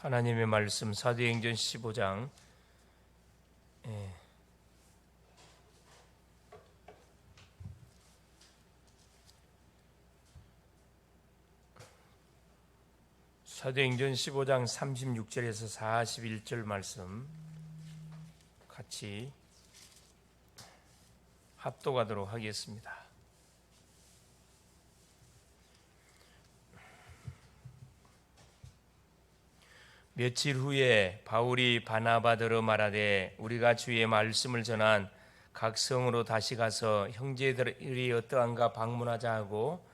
하나님의 말씀 사도행전 15장 사도행전 15장 36절에서 41절 말씀 같이 합독하도록 하겠습니다. 며칠 후에 바울이 바나바더러 말하되 우리가 주의 말씀을 전한 각 성으로 다시 가서 형제들이 어떠한가 방문하자 하고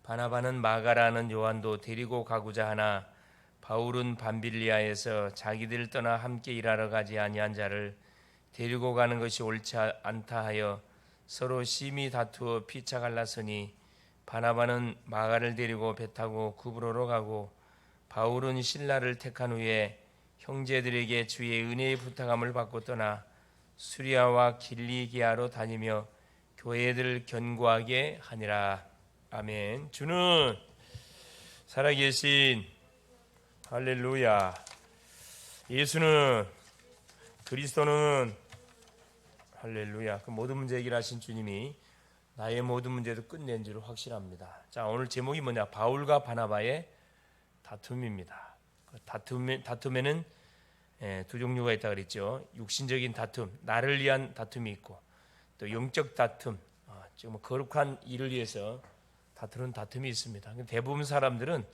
바나바는 마가라는 요한도 데리고 가고자 하나 바울은 밤빌리아에서 자기들 떠나 함께 일하러 가지 아니한 자를 데리고 가는 것이 옳지 않다 하여 서로 심히 다투어 피차 갈랐으니 바나바는 마가를 데리고 배 타고 구브로로 가고 바울은 신라를 택한 후에 형제들에게 주의 은혜의 부탁함을 받고 떠나 수리아와 길리기아로 다니며 교회들을 견고하게 하니라. 아멘. 주는 살아계신 할렐루야. 예수는 그리스도는 할렐루야. 그 모든 문제 해결하신 주님이 나의 모든 문제도 끝낸 줄 확실합니다. 자, 오늘 제목이 뭐냐? 바울과 바나바의 다툼입니다. 다툼에는 두 종류가 있다 그랬죠. 육신적인 다툼, 나를 위한 다툼이 있고 또 영적 다툼, 지금 거룩한 일을 위해서 다투는 다툼이 있습니다. 대부분 사람들은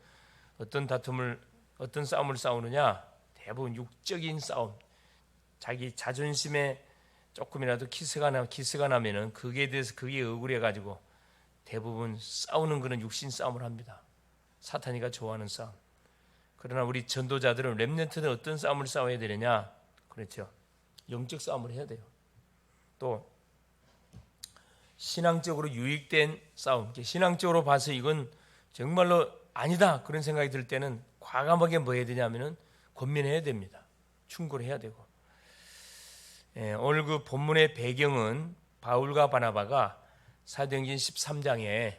어떤 싸움을 싸우느냐? 대부분 육적인 싸움, 자기 자존심에 조금이라도 키스가 나면은 그게 대해서 그게 억울해 가지고 대부분 싸우는 그런 육신 싸움을 합니다. 사탄이가 좋아하는 싸움. 그러나 우리 전도자들은 렘넌트는 어떤 싸움을 싸워야 되느냐? 그렇죠. 영적 싸움을 해야 돼요. 또 신앙적으로 유익된 싸움. 신앙적으로 봐서 이건 정말로 아니다 그런 생각이 들 때는 과감하게 뭐 해야 되냐면은 권면해야 됩니다. 충고를 해야 되고. 오늘 그 본문의 배경은 바울과 바나바가 사도행전 13장에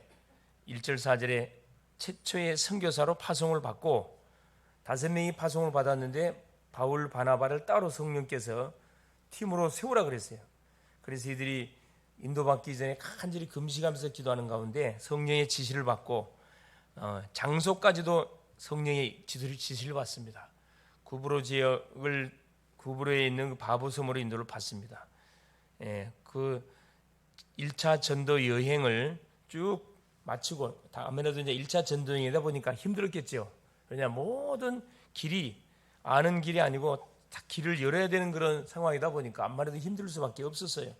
1절 4절에 최초의 선교사로 파송을 받고 5명이 파송을 받았는데 바울 바나바를 따로 성령께서 팀으로 세우라 그랬어요. 그래서 이들이 인도받기 전에 간절히 금식하면서 기도하는 가운데 성령의 지시를 받고 장소까지도 성령의 지시를 받습니다. 구브로에 있는 그 바보섬으로 인도를 받습니다. 그 1차 전도 여행을 쭉 마치고 아무래도 이제 1차 전도 여행이다 보니까 힘들었겠죠. 왜냐 모든 길이 아는 길이 아니고 다 길을 열어야 되는 그런 상황이다 보니까 아무래도 힘들 수밖에 없었어요.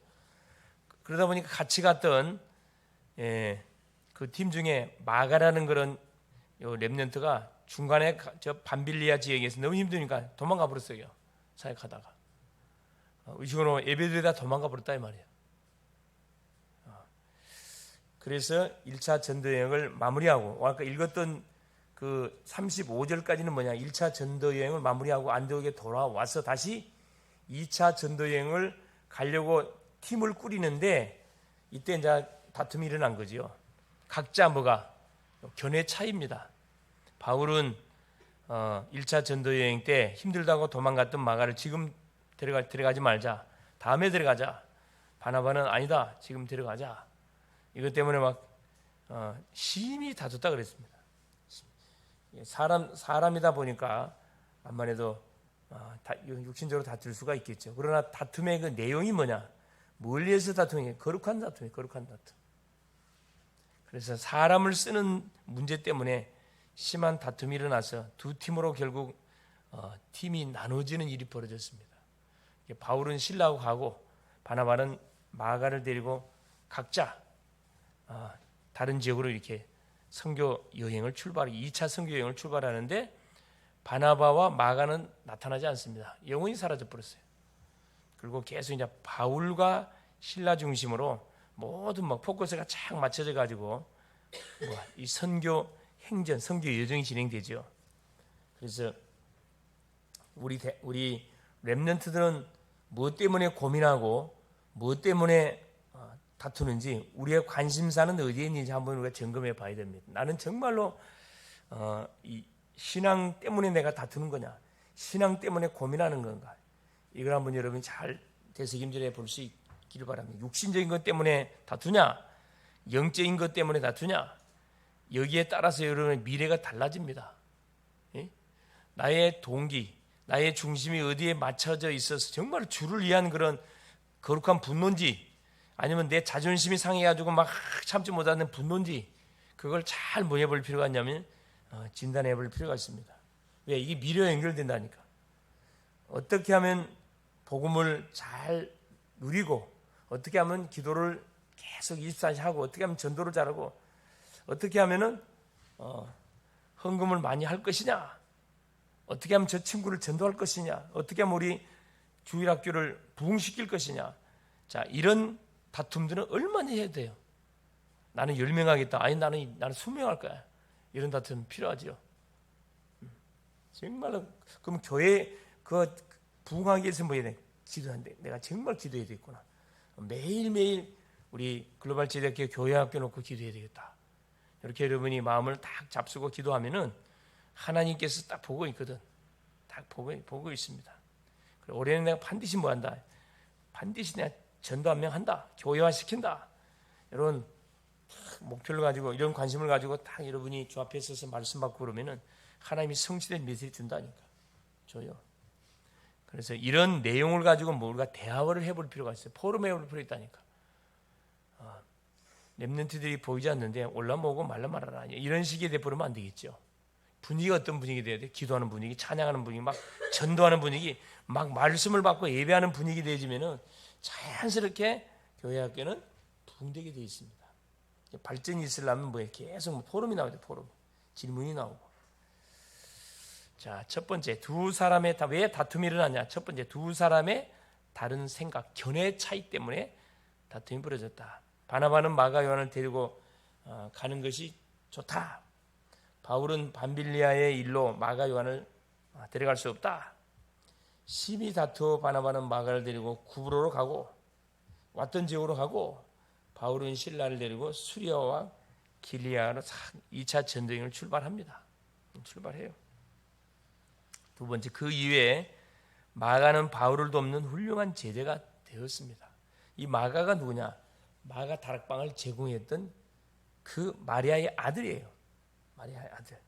그러다 보니까 같이 갔던 그 팀 중에 마가라는 그런 렘넌트가 중간에 저 밤빌리아 지역에서 너무 힘드니까 도망가 버렸어요. 사역하다가 의식으로 예배드리다 도망가 버렸다 이 말이에요. 그래서 1차 전도 여행을 마무리하고 아까 읽었던 그 35절까지는 뭐냐? 1차 전도 여행을 마무리하고 안디옥에 돌아와서 다시 2차 전도 여행을 가려고 팀을 꾸리는데 이때 이제 다툼이 일어난 거죠. 각자 뭐가 견해 차이입니다. 바울은 1차 전도 여행 때 힘들다고 도망갔던 마가를 지금 들어가지 말자. 다음에 들어가자. 바나바는 아니다. 지금 들어가자. 이것 때문에 막 심히 다투다 그랬습니다. 사람이다 보니까 암만 육신적으로 다툴 수가 있겠죠. 그러나 다툼의 그 내용이 뭐냐? 뭘 위해서 다툼이에요? 거룩한 다툼이에요. 거룩한 다툼. 그래서 사람을 쓰는 문제 때문에 심한 다툼이 일어나서 두 팀으로 결국 팀이 나눠지는 일이 벌어졌습니다. 바울은 신라하고 가고 바나바는 마가를 데리고 각자 다른 지역으로 이렇게 선교 여행을 2차 선교 여행을 출발하는데 바나바와 마가는 나타나지 않습니다. 영혼이 사라져 버렸어요. 그리고 계속 이제 바울과 신라 중심으로 모든 막 포커스가 쫙 맞춰져 가지고 이 선교 행전, 선교 여정이 진행되죠. 그래서 우리 렘넌트들은 무엇 때문에 고민하고 무엇 때문에 다투는지 우리의 관심사는 어디에 있는지 한번 우리가 점검해 봐야 됩니다. 나는 정말로 이 신앙 때문에 내가 다투는 거냐? 신앙 때문에 고민하는 건가? 이걸 한번 여러분이 잘 되새김질해 볼 수 있기를 바랍니다. 육신적인 것 때문에 다투냐? 영적인 것 때문에 다투냐? 여기에 따라서 여러분의 미래가 달라집니다. 예? 나의 동기, 나의 중심이 어디에 맞춰져 있어서 정말 주를 위한 그런 거룩한 분노인지, 아니면 내 자존심이 상해가지고 막 참지 못하는 분노인지, 그걸 잘 모여볼 필요가 있냐면 진단해 볼 필요가 있습니다. 왜? 이게 미래와 연결된다니까. 어떻게 하면 복음을 잘 누리고, 어떻게 하면 기도를 계속 24시간 하고, 어떻게 하면 전도를 잘하고, 어떻게 하면은 헌금을 많이 할 것이냐, 어떻게 하면 저 친구를 전도할 것이냐, 어떻게 하면 우리 주일학교를 부흥시킬 것이냐. 자, 이런 다툼들은 얼마나 해야 돼요? 나는 10명 하겠다. 아니 나는 20명 할 거야. 이런 다툼 필요하죠. 정말로. 그럼 교회 그 부흥하기 위해서 뭐 해야 돼? 기도하는데 내가 정말 기도해야 되겠구나. 매일매일 우리 글로벌 제대학교 교회 학교 놓고 기도해야 되겠다. 이렇게 여러분이 마음을 딱 잡수고 기도하면은 하나님께서 딱 보고 있거든. 딱 보고 있습니다. 올해는 내가 반드시 뭐 한다. 반드시 내가 전도 한 명 한다. 교회화 시킨다. 이런 목표를 가지고, 이런 관심을 가지고 딱 여러분이 주 앞에 서서 말씀 받고 그러면은 하나님이 성취된 메시지 준다니까. 줘요. 그래서 이런 내용을 가지고 뭔가 대화를 해볼 필요가 있어요. 포럼에 해볼 필요가 있다니까. 렘넌트들이 보이지 않는데 올라오고 말라 말아라. 이런 식이 돼버리면 안 되겠죠. 분위기가 어떤 분위기 돼야 돼? 기도하는 분위기, 찬양하는 분위기, 막 전도하는 분위기, 막 말씀을 받고 예배하는 분위기 되어지면은 자연스럽게 교회 학교는 부흥되게 되어 있습니다. 발전이 있으려면 뭐에 계속 포럼이 나오죠. 포럼, 질문이 나오고. 자, 첫 번째, 두 사람의 왜 다툼이 일어나냐? 첫 번째, 두 사람의 다른 생각, 견해 차이 때문에 다툼이 벌어졌다. 바나바는 마가 요한을 데리고 가는 것이 좋다. 바울은 밤빌리아의 일로 마가 요한을 데려갈 수 없다. 심히 다투어 바나바는 마가를 데리고 구브로로 가고, 왔던 지역으로 가고, 바울은 실라를 데리고 수리아와 길리아로 2차 전쟁을 출발합니다. 출발해요. 두 번째, 그 이후에 마가는 바울을 돕는 훌륭한 제자가 되었습니다. 이 마가가 누구냐? 마가 다락방을 제공했던 그 마리아의 아들이에요. 마리아의 아들.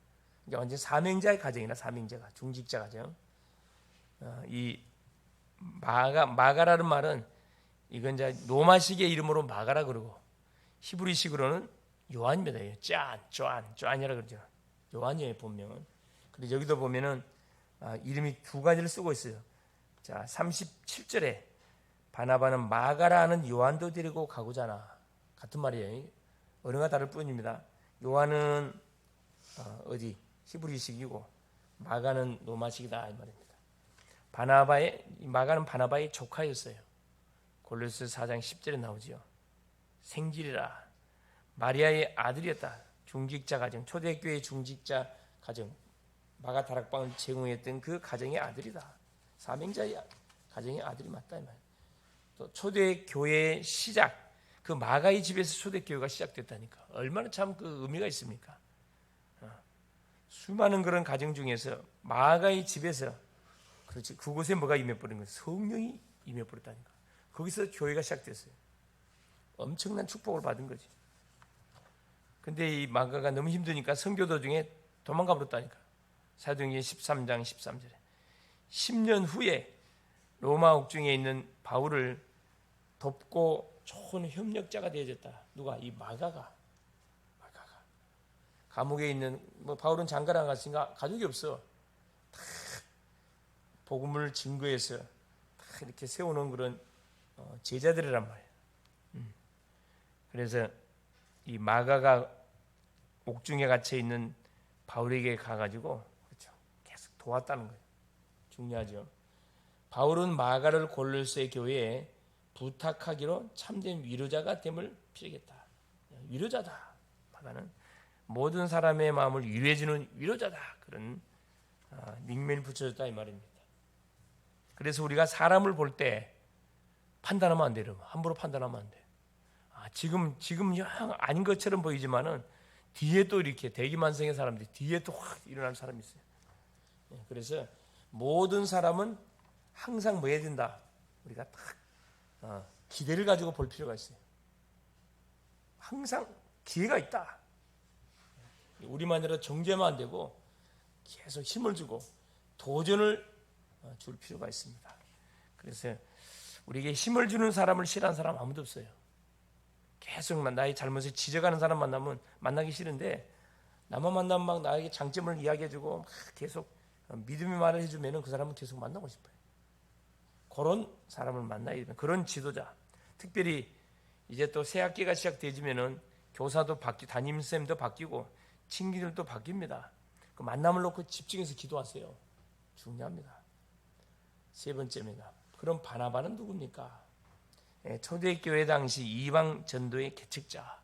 이게 완전 사명자의 가정이나 사명자가, 중직자 가정. 이 마가라는 말은 이건 이제 로마식의 이름으로 마가라 그러고, 히브리식으로는 요한입니다. 쫌이라 그러죠. 요한이에요, 본명은. 근데 여기도 보면은 이름이 두 가지를 쓰고 있어요. 자, 37절에 바나바는 마가라는 요한도 데리고 가고자나, 같은 말이에요. 언어가 다를 뿐입니다. 요한은 히브리식이고 마가는 로마식이다 이 말입니다. 마가는 바나바의 조카였어요. 골로새 4장 10절에 나오지요. 생질이라, 마리아의 아들이었다. 중직자 가정, 초대교회 중직자 가정, 마가 다락방을 제공했던 그 가정의 아들이다. 사명자의 가정의 아들이 맞다 이 말이에요. 또 초대교회의 시작, 그 마가의 집에서 초대교회가 시작됐다니까. 얼마나 참 그 의미가 있습니까? 수많은 그런 가정 중에서 마가의 집에서, 그렇지, 그곳에 뭐가 임해버린 거예요? 성령이 임해버렸다니까. 거기서 교회가 시작됐어요. 엄청난 축복을 받은 거지. 근데 이 마가가 너무 힘드니까 선교 도중에 도망가 버렸다니까. 사도행전 13장 13절에 10년 후에 로마 옥중에 있는 바울을 돕고 좋은 협력자가 되어졌다. 누가? 이 마가가. 감옥에 있는, 바울은 장가를 안 갔으니까 가족이 없어. 다 복음을 증거해서 다 이렇게 세우는 그런 제자들이란 말이에요. 그래서 이 마가가 옥중에 갇혀 있는 바울에게 가가지고, 그렇죠, 계속 도왔다는 거예요. 중요하죠. 바울은 마가를 골로새 교회에 부탁하기로 참된 위로자가 됨을 빌겠다. 위로자다. 마가는 모든 사람의 마음을 위로해주는 위로자다. 그런 닉네임을 붙여줬다 이 말입니다. 그래서 우리가 사람을 볼 때 판단하면 안 돼요. 함부로 판단하면 안 돼. 지금 영 아닌 것처럼 보이지만은 뒤에 또 이렇게 대기만성의 사람들이 뒤에 또 확 일어나는 사람이 있어요. 그래서 모든 사람은 항상 뭐 해야 된다? 우리가 딱 기대를 가지고 볼 필요가 있어요. 항상 기회가 있다. 우리만으로 정죄만 안 되고 계속 힘을 주고 도전을 줄 필요가 있습니다. 그래서 우리에게 힘을 주는 사람을 싫어하는 사람 아무도 없어요. 계속 나의 잘못을 지적하는 사람 만나면 만나기 싫은데, 나만 만나면 막 나에게 장점을 이야기해주고 막 계속 믿음의 말을 해주면 그 사람은 계속 만나고 싶어요. 그런 사람을 만나야 됩니다. 그런 지도자. 특별히 이제 또 새 학기가 시작되지면은 교사도 담임쌤도 바뀌고 친구들도 바뀝니다. 그 만남을 놓고 집중해서 기도하세요. 중요합니다. 세 번째입니다. 그럼 바나바는 누굽니까? 초대교회 당시 이방 전도의 개척자,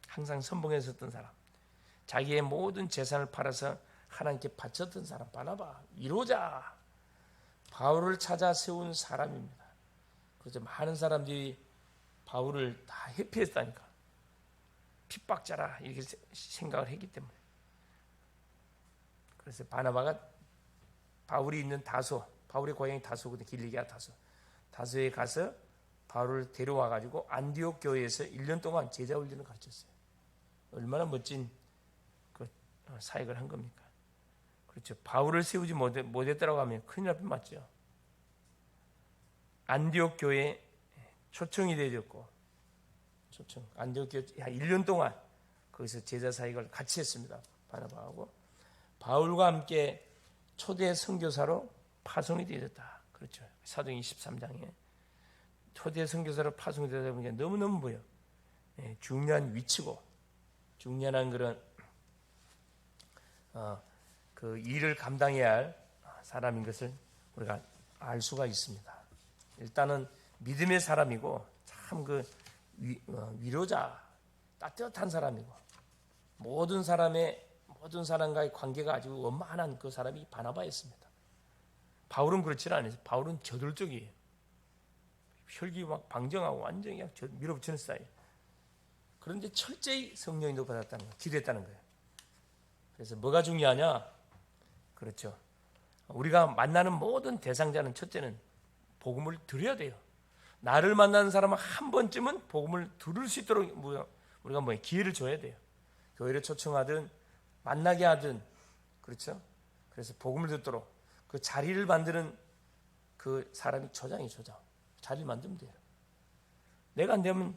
항상 선봉에 섰던 사람, 자기의 모든 재산을 팔아서 하나님께 바쳤던 사람, 바나바, 위로자, 바울을 찾아 세운 사람입니다. 그래서 많은 사람들이 바울을 다 회피했다니까. 핍박자라 이렇게 생각을 했기 때문에. 그래서 바나바가 바울이 있는 다소, 바울의 고향이 다소거든요. 길리기아 다소에 가서 바울을 데려와 가지고 안디옥 교회에서 1년 동안 제자 훈련을 가르쳤어요. 얼마나 멋진 그 사역을 한 겁니까? 그렇죠. 바울을 세우지 못했다고 하면 큰일 날 뻔 맞죠. 안디옥 교회에 초청이 되어졌고, 안디옥 교회 1년 동안 거기서 제자 사역을 같이 했습니다. 바나바하고 바울과 함께 초대 선교사로 파송이 되어졌다. 그렇죠. 사도행 23장에 초대 선교사로 파송이 되다 보니까 너무너무 보여. 중요한 위치고 중요한 그런 그 일을 감당해야 할 사람인 것을 우리가 알 수가 있습니다. 일단은 믿음의 사람이고 참 그 위로자, 따뜻한 사람이고 모든 사람과의 관계가 아주 원만한 그 사람이 바나바였습니다. 바울은 그렇지 않아요. 바울은 저돌적이에요. 혈기 막 방정하고 완전히 그냥 밀어붙이는 스타일. 그런데 철저히 성령이 받았다는 거예요. 기도했다는 거예요. 그래서 뭐가 중요하냐? 그렇죠. 우리가 만나는 모든 대상자는 첫째는 복음을 들어야 돼요. 나를 만나는 사람은 한 번쯤은 복음을 들을 수 있도록 우리가 기회를 줘야 돼요. 교회를 초청하든 만나게 하든, 그렇죠. 그래서 복음을 듣도록 그 자리를 만드는 그 사람이 조장. 자리를 만들면 돼요. 내가 안 되면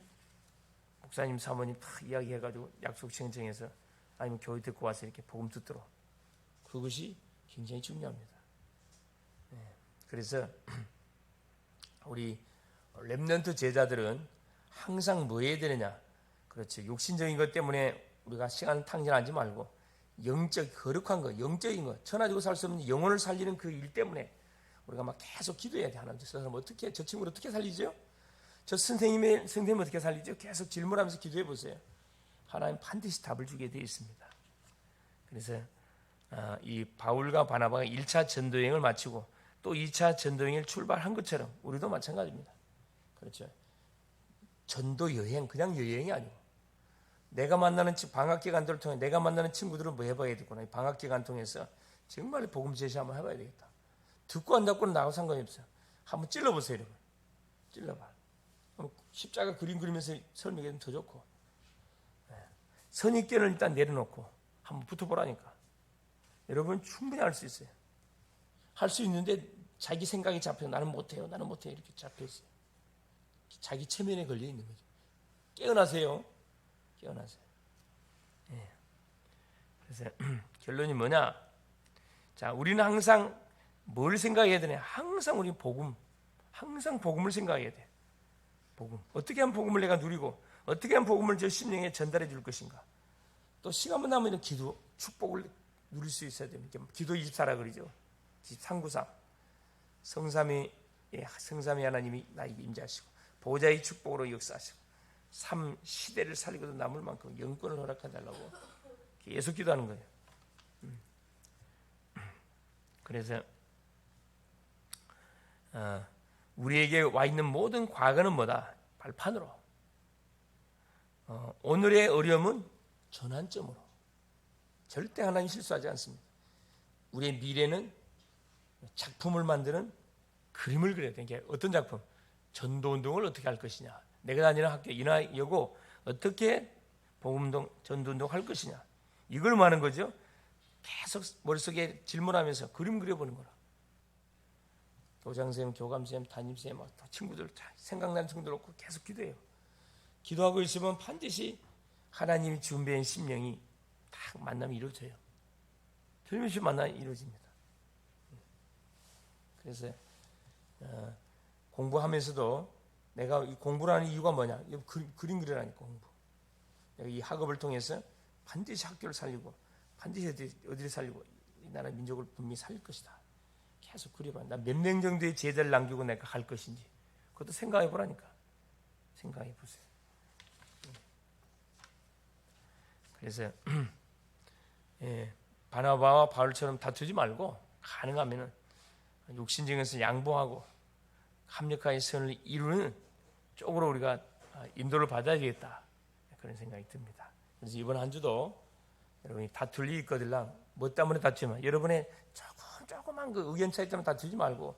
목사님, 사모님 다 이야기해가지고 약속 신청해서 아니면 교회 듣고 와서 이렇게 복음 듣도록, 그것이 굉장히 중요합니다. 그래서 우리 렘넌트 제자들은 항상 뭐 해야 되느냐? 그렇죠. 육신적인 것 때문에 우리가 시간 탕진하지 말고 영적 거룩한 거, 영적인 거, 천하지고 살 수 없는 영혼을 살리는 그 일 때문에 우리가 막 계속 기도해야 돼. 하나님, 저 사람 어떻게, 저 친구를 어떻게 살리죠? 저 선생님 어떻게 살리죠? 계속 질문하면서 기도해 보세요. 하나님 반드시 답을 주게 되어 있습니다. 그래서 이 바울과 바나바가 1차 전도여행을 마치고 또 2차 전도여행을 출발한 것처럼 우리도 마찬가지입니다. 그렇죠. 전도 여행, 그냥 여행이 아니고 내가 만나는 방학기간들을 통해 내가 만나는 친구들은 뭐 해봐야 되겠구나. 방학기간 통해서 정말 복음 제시 한번 해봐야 되겠다. 듣고 안 듣고는 나하고 상관이 없어요. 한번 찔러보세요. 여러분. 찔러봐. 십자가 그림 그리면서 설명해주면 더 좋고, 선입견을 일단 내려놓고 한번 붙어보라니까. 여러분 충분히 할 수 있어요. 할 수 있는데 자기 생각이 잡혀 나는 못해요 이렇게 잡혀있어요. 자기 체면에 걸려있는 거죠. 깨어나세요. 그래서 결론이 뭐냐? 자, 우리는 항상 뭘 생각해야 되냐? 항상 우리 항상 복음을 생각해야 돼. 복음. 어떻게 하면 복음을 내가 누리고 어떻게 하면 복음을 저 심령에 전달해 줄 것인가? 또 시간만 나면 기도, 축복을 누릴 수 있어야 됩니다. 기도 24라 그러죠. 2393. 성삼위 하나님이 나에게 임재하시고 보좌의 축복으로 역사하시고 시대를 살리고도 남을 만큼 영권을 허락해달라고 계속 기도하는 거예요. 그래서 우리에게 와 있는 모든 과거는 뭐다? 발판으로. 오늘의 어려움은 전환점으로. 절대 하나님 실수하지 않습니다. 우리의 미래는 작품을 만드는 그림을 그려야 돼. 이게 어떤 작품? 전도운동을 어떻게 할 것이냐, 내가 다니는 학교 인하여고 어떻게 복음운동, 전도운동 할 것이냐, 이걸 말하는 거죠. 계속 머릿속에 질문하면서 그림 그려보는 거라. 교장선생님, 교감선생님, 담임선생님, 친구들 생각나는 친구들 놓고 계속 기도해요. 기도하고 있으면 반드시 하나님이 준비한 심령이 딱 만남이 이루어져요. 틀림없이 만남이 이루어집니다. 그래서 공부하면서도 내가 이 공부를 하는 이유가 뭐냐? 그림 그리라니까. 공부. 내가 이 학업을 통해서 반드시 학교를 살리고, 반드시 어디를 살리고, 이 나라 민족을 분명히 살릴 것이다. 계속 그려봐. 나 몇 명 정도의 제자를 남기고 내가 갈 것인지, 그것도 생각해 보라니까. 생각해 보세요. 그래서 바나바와 바울처럼 다투지 말고, 가능하면은 육신적에서 양보하고 합력하여 선을 이루는 쪽으로 우리가 인도를 받아야 되겠다, 그런 생각이 듭니다. 그래서 이번 한 주도 여러분이 다툴 일이 있거들랑 뭐 때문에 다투면, 여러분의 조그만 그 의견 차이 때문에 다투지 말고,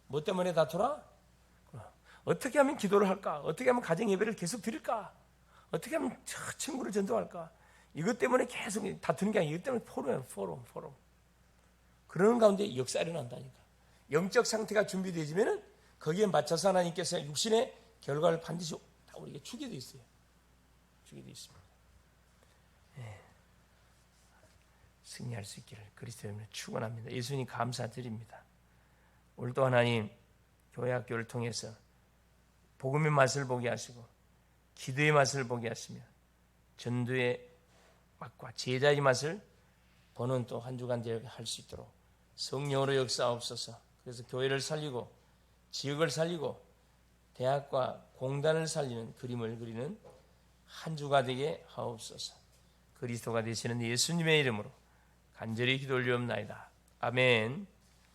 뭐 때문에 다투라? 어떻게 하면 기도를 할까? 어떻게 하면 가정 예배를 계속 드릴까? 어떻게 하면 친구를 전도할까? 이것 때문에 계속 다투는 게 아니라 이것 때문에 포럼. 그러는 가운데 역사가 일어난다니까. 영적 상태가 준비되지면은 거기에 맞춰서 하나님께서 육신의 결과를 반드시 다 우리에게 주게 돼 있어요. 주게 돼 있습니다. 승리할 수 있기를 그리스도 이름으로 축원합니다. 예수님 감사드립니다. 오늘도 하나님 교회 학교를 통해서 복음의 맛을 보게 하시고 기도의 맛을 보게 하시며 전도의 맛과 제자의 맛을 보는 또 한 주간 되게 할 수 있도록 성령으로 역사하옵소서. 그래서 교회를 살리고 지역을 살리고 대학과 공단을 살리는 그림을 그리는 한 주가 되게 하옵소서. 그리스도가 되시는 예수님의 이름으로 간절히 기도 올리옵나이다. 아멘.